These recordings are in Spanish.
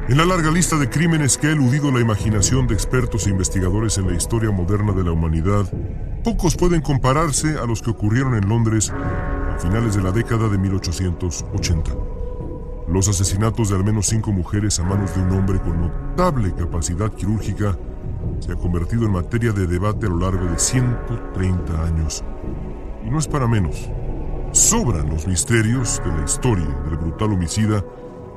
En la larga lista de crímenes que ha eludido la imaginación de expertos e investigadores en la historia moderna de la humanidad, pocos pueden compararse a los que ocurrieron en Londres a finales de la década de 1880. Los asesinatos de al menos 5 mujeres a manos de un hombre con notable capacidad quirúrgica se ha convertido en materia de debate a lo largo de 130 años. Y no es para menos. Sobran los misterios de la historia del brutal homicida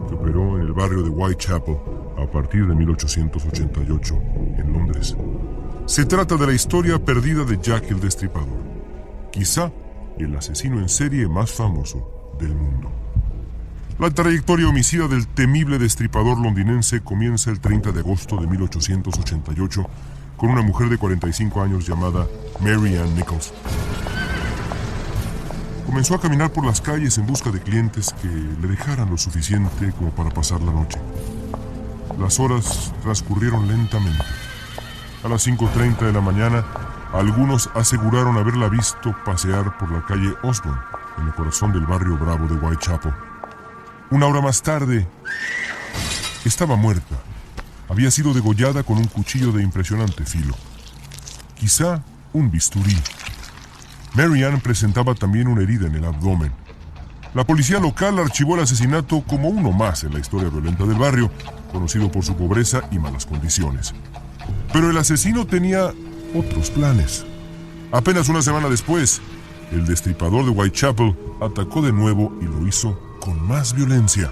que operó en el barrio de Whitechapel a partir de 1888 en Londres. Se trata de la historia perdida de Jack el Destripador, quizá el asesino en serie más famoso del mundo. La trayectoria homicida del temible destripador londinense comienza el 30 de agosto de 1888 con una mujer de 45 años llamada Mary Ann Nichols. Comenzó a caminar por las calles en busca de clientes que le dejaran lo suficiente como para pasar la noche. Las horas transcurrieron lentamente. A las 5:30 de la mañana, algunos aseguraron haberla visto pasear por la calle Osborne, en el corazón del barrio Bravo de Whitechapel. Una hora más tarde, estaba muerta. Había sido degollada con un cuchillo de impresionante filo. Quizá un bisturí. Mary Ann presentaba también una herida en el abdomen. La policía local archivó el asesinato como uno más en la historia violenta del barrio, conocido por su pobreza y malas condiciones. Pero el asesino tenía otros planes. Apenas una semana después, el destripador de Whitechapel atacó de nuevo y lo hizo con más violencia.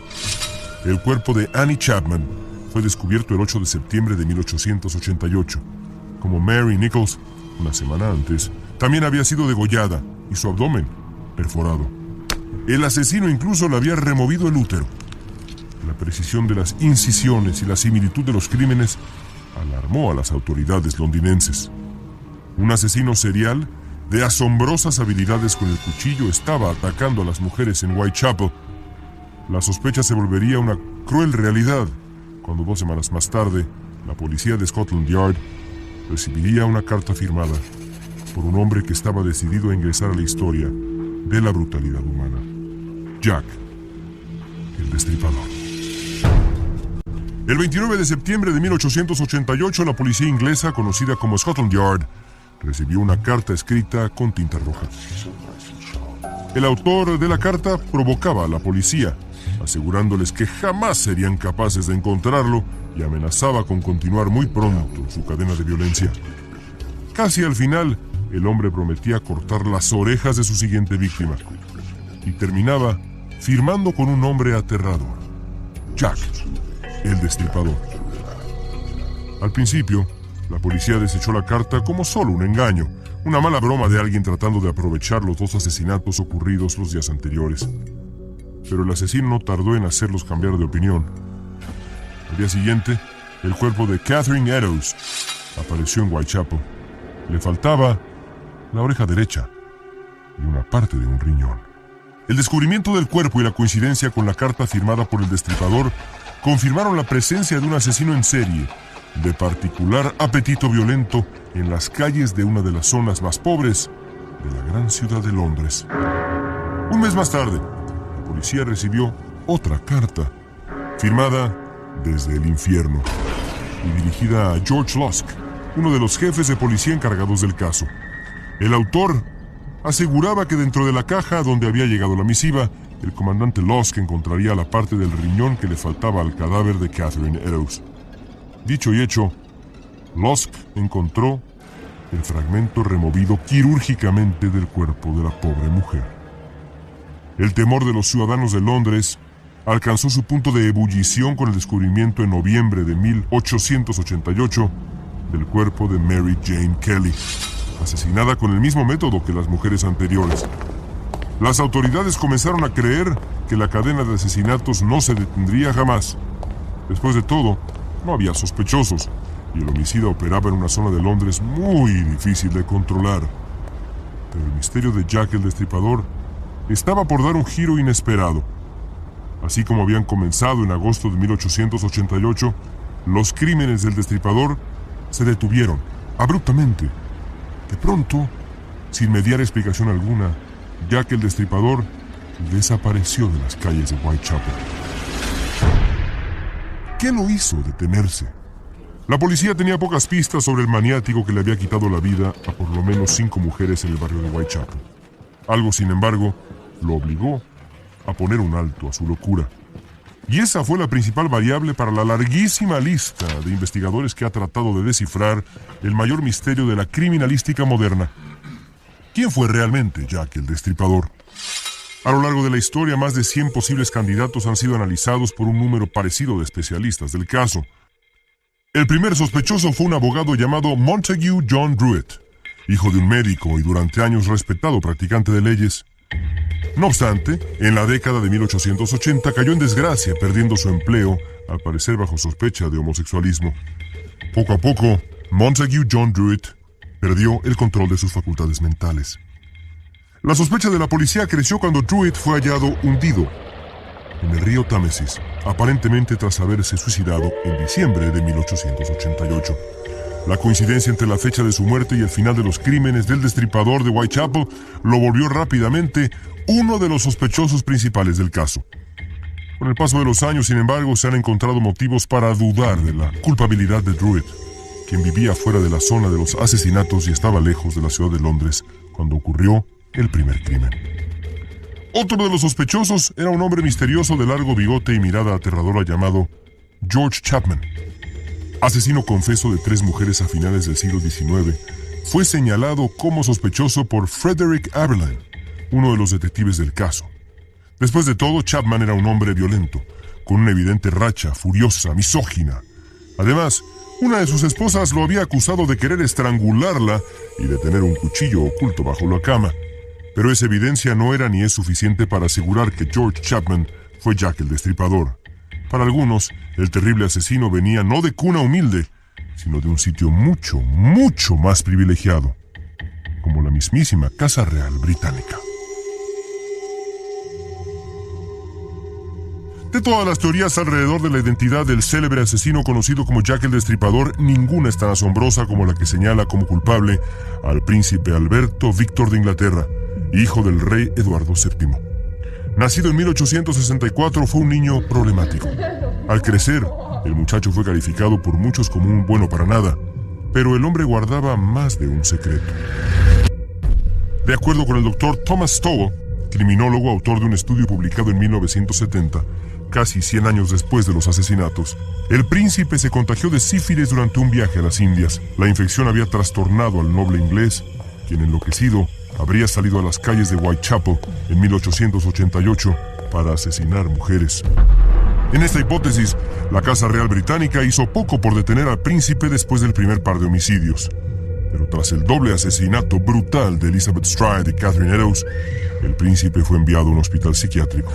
El cuerpo de Annie Chapman fue descubierto el 8 de septiembre de 1888. Como Mary Nichols, una semana antes, también había sido degollada y su abdomen perforado. El asesino incluso le había removido el útero. La precisión de las incisiones y la similitud de los crímenes alarmó a las autoridades londinenses. Un asesino serial de asombrosas habilidades con el cuchillo estaba atacando a las mujeres en Whitechapel. La sospecha se volvería una cruel realidad cuando 2 semanas más tarde, la policía de Scotland Yard recibiría una carta firmada por un hombre que estaba decidido a ingresar a la historia de la brutalidad humana. Jack, el Destripador. El 29 de septiembre de 1888, la policía inglesa, conocida como Scotland Yard, recibió una carta escrita con tinta roja. El autor de la carta provocaba a la policía, asegurándoles que jamás serían capaces de encontrarlo y amenazaba con continuar muy pronto su cadena de violencia. Casi al final, el hombre prometía cortar las orejas de su siguiente víctima y terminaba firmando con un nombre aterrador: Jack, el Destripador. Al principio, la policía desechó la carta como solo un engaño, una mala broma de alguien tratando de aprovechar los 2 asesinatos ocurridos los días anteriores. Pero el asesino no tardó en hacerlos cambiar de opinión. Al día siguiente, el cuerpo de Catherine Eddowes apareció en Whitechapel. Le faltaba la oreja derecha y una parte de un riñón. El descubrimiento del cuerpo y la coincidencia con la carta firmada por el destripador confirmaron la presencia de un asesino en serie de particular apetito violento en las calles de una de las zonas más pobres de la gran ciudad de Londres. Un mes más tarde, la policía recibió otra carta, firmada desde el infierno y dirigida a George Lusk, uno de los jefes de policía encargados del caso. El autor aseguraba que dentro de la caja donde había llegado la misiva, el comandante Lusk encontraría la parte del riñón que le faltaba al cadáver de Catherine Eddowes. Dicho y hecho, Lusk encontró el fragmento removido quirúrgicamente del cuerpo de la pobre mujer. El temor de los ciudadanos de Londres alcanzó su punto de ebullición con el descubrimiento en noviembre de 1888 del cuerpo de Mary Jane Kelly, asesinada con el mismo método que las mujeres anteriores. Las autoridades comenzaron a creer que la cadena de asesinatos no se detendría jamás. Después de todo, no había sospechosos, y el homicida operaba en una zona de Londres muy difícil de controlar. Pero el misterio de Jack el Destripador estaba por dar un giro inesperado. Así como habían comenzado en agosto de 1888, los crímenes del Destripador se detuvieron abruptamente. De pronto, sin mediar explicación alguna, Jack el Destripador desapareció de las calles de Whitechapel. ¿Qué lo hizo detenerse? La policía tenía pocas pistas sobre el maniático que le había quitado la vida a por lo menos 5 mujeres en el barrio de Whitechapel. Algo, sin embargo, lo obligó a poner un alto a su locura. Y esa fue la principal variable para la larguísima lista de investigadores que ha tratado de descifrar el mayor misterio de la criminalística moderna. ¿Quién fue realmente Jack el Destripador? A lo largo de la historia, más de 100 posibles candidatos han sido analizados por un número parecido de especialistas del caso. El primer sospechoso fue un abogado llamado Montague John Druitt, hijo de un médico y durante años respetado practicante de leyes. No obstante, en la década de 1880 cayó en desgracia, perdiendo su empleo, al parecer bajo sospecha de homosexualismo. Poco a poco, Montague John Druitt perdió el control de sus facultades mentales. La sospecha de la policía creció cuando Druitt fue hallado hundido en el río Támesis, aparentemente tras haberse suicidado en diciembre de 1888. La coincidencia entre la fecha de su muerte y el final de los crímenes del destripador de Whitechapel lo volvió rápidamente uno de los sospechosos principales del caso. Con el paso de los años, sin embargo, se han encontrado motivos para dudar de la culpabilidad de Druitt, quien vivía fuera de la zona de los asesinatos y estaba lejos de la ciudad de Londres cuando ocurrió el primer crimen. Otro de los sospechosos era un hombre misterioso de largo bigote y mirada aterradora llamado George Chapman. Asesino confeso de 3 mujeres a finales del siglo XIX, fue señalado como sospechoso por Frederick Aberline, uno de los detectives del caso. Después de todo, Chapman era un hombre violento, con una evidente racha furiosa, misógina. Además, una de sus esposas lo había acusado de querer estrangularla y de tener un cuchillo oculto bajo la cama. Pero esa evidencia no era ni es suficiente para asegurar que George Chapman fue Jack el Destripador. Para algunos, el terrible asesino venía no de cuna humilde, sino de un sitio mucho, mucho más privilegiado, como la mismísima Casa Real Británica. De todas las teorías alrededor de la identidad del célebre asesino conocido como Jack el Destripador, ninguna es tan asombrosa como la que señala como culpable al príncipe Alberto Víctor de Inglaterra, hijo del rey Eduardo VII. Nacido en 1864, fue un niño problemático. Al crecer, el muchacho fue calificado por muchos como un bueno para nada, pero el hombre guardaba más de un secreto. De acuerdo con el doctor Thomas Stowell, criminólogo autor de un estudio publicado en 1970, casi 100 años después de los asesinatos, el príncipe se contagió de sífilis durante un viaje a las Indias. La infección había trastornado al noble inglés, quien enloquecido habría salido a las calles de Whitechapel en 1888 para asesinar mujeres. En esta hipótesis, la Casa Real Británica hizo poco por detener al príncipe después del primer par de homicidios. Pero tras el doble asesinato brutal de Elizabeth Stride y Catherine Eddowes, el príncipe fue enviado a un hospital psiquiátrico.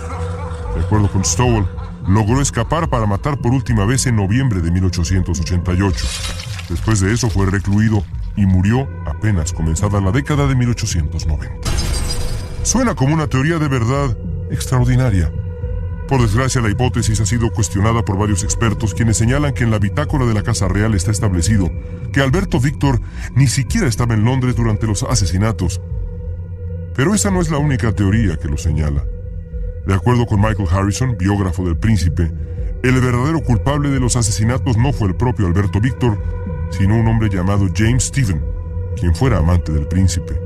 De acuerdo con Stowell, logró escapar para matar por última vez en noviembre de 1888. Después de eso fue recluido y murió apenas comenzada la década de 1890. Suena como una teoría de verdad extraordinaria. Por desgracia, la hipótesis ha sido cuestionada por varios expertos, quienes señalan que en la bitácora de la Casa Real está establecido que Alberto Víctor ni siquiera estaba en Londres durante los asesinatos. Pero esa no es la única teoría que lo señala. De acuerdo con Michael Harrison, biógrafo del príncipe, el verdadero culpable de los asesinatos no fue el propio Alberto Víctor, sino un hombre llamado James Stephen, quien fuera amante del príncipe.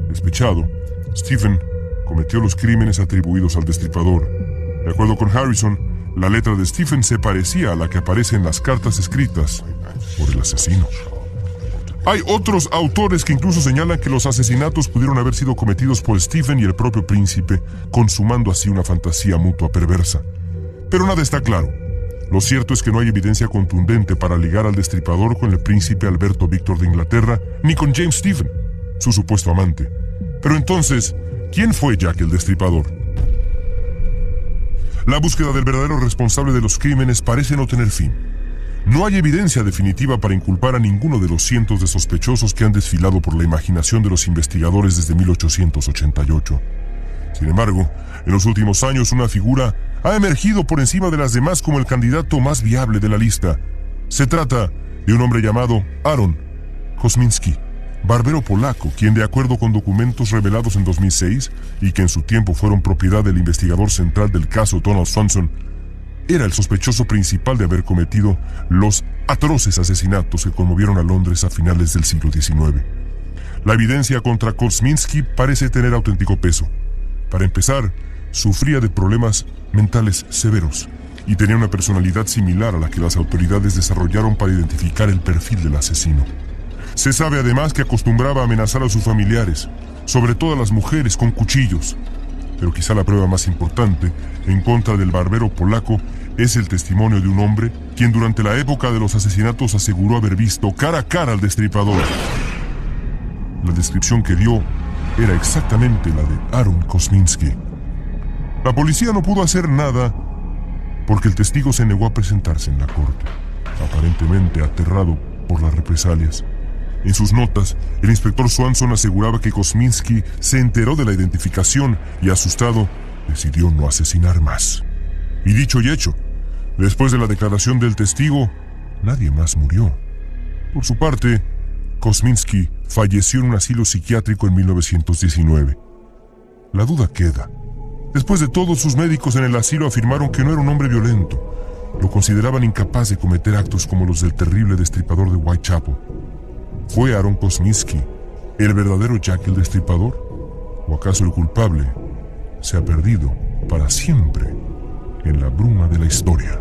Despechado, Stephen cometió los crímenes atribuidos al destripador. De acuerdo con Harrison, la letra de Stephen se parecía a la que aparece en las cartas escritas por el asesino. Hay otros autores que incluso señalan que los asesinatos pudieron haber sido cometidos por Stephen y el propio príncipe, consumando así una fantasía mutua perversa. Pero nada está claro. Lo cierto es que no hay evidencia contundente para ligar al destripador con el príncipe Alberto Víctor de Inglaterra, ni con James Stephen, su supuesto amante. Pero entonces, ¿quién fue Jack el Destripador? La búsqueda del verdadero responsable de los crímenes parece no tener fin. No hay evidencia definitiva para inculpar a ninguno de los cientos de sospechosos que han desfilado por la imaginación de los investigadores desde 1888. Sin embargo, en los últimos años una figura ha emergido por encima de las demás como el candidato más viable de la lista. Se trata de un hombre llamado Aaron Kosminski, barbero polaco, quien, de acuerdo con documentos revelados en 2006 y que en su tiempo fueron propiedad del investigador central del caso Donald Swanson, era el sospechoso principal de haber cometido los atroces asesinatos que conmovieron a Londres a finales del siglo XIX. La evidencia contra Kosminski parece tener auténtico peso. Para empezar, sufría de problemas mentales severos y tenía una personalidad similar a la que las autoridades desarrollaron para identificar el perfil del asesino. Se sabe además que acostumbraba a amenazar a sus familiares, sobre todo a las mujeres, con cuchillos. Pero quizá la prueba más importante en contra del barbero polaco es el testimonio de un hombre quien durante la época de los asesinatos aseguró haber visto cara a cara al destripador. La descripción que dio era exactamente la de Aaron Kosminski. La policía no pudo hacer nada porque el testigo se negó a presentarse en la corte, aparentemente aterrado por las represalias. En sus notas, el inspector Swanson aseguraba que Kosminski se enteró de la identificación y, asustado, decidió no asesinar más. Y dicho y hecho, después de la declaración del testigo, nadie más murió. Por su parte, Kosminski falleció en un asilo psiquiátrico en 1919. La duda queda. Después de todo, sus médicos en el asilo afirmaron que no era un hombre violento. Lo consideraban incapaz de cometer actos como los del terrible destripador de Whitechapel. ¿Fue Aaron Kosminski el verdadero Jack el Destripador? ¿O acaso el culpable se ha perdido para siempre en la bruma de la historia?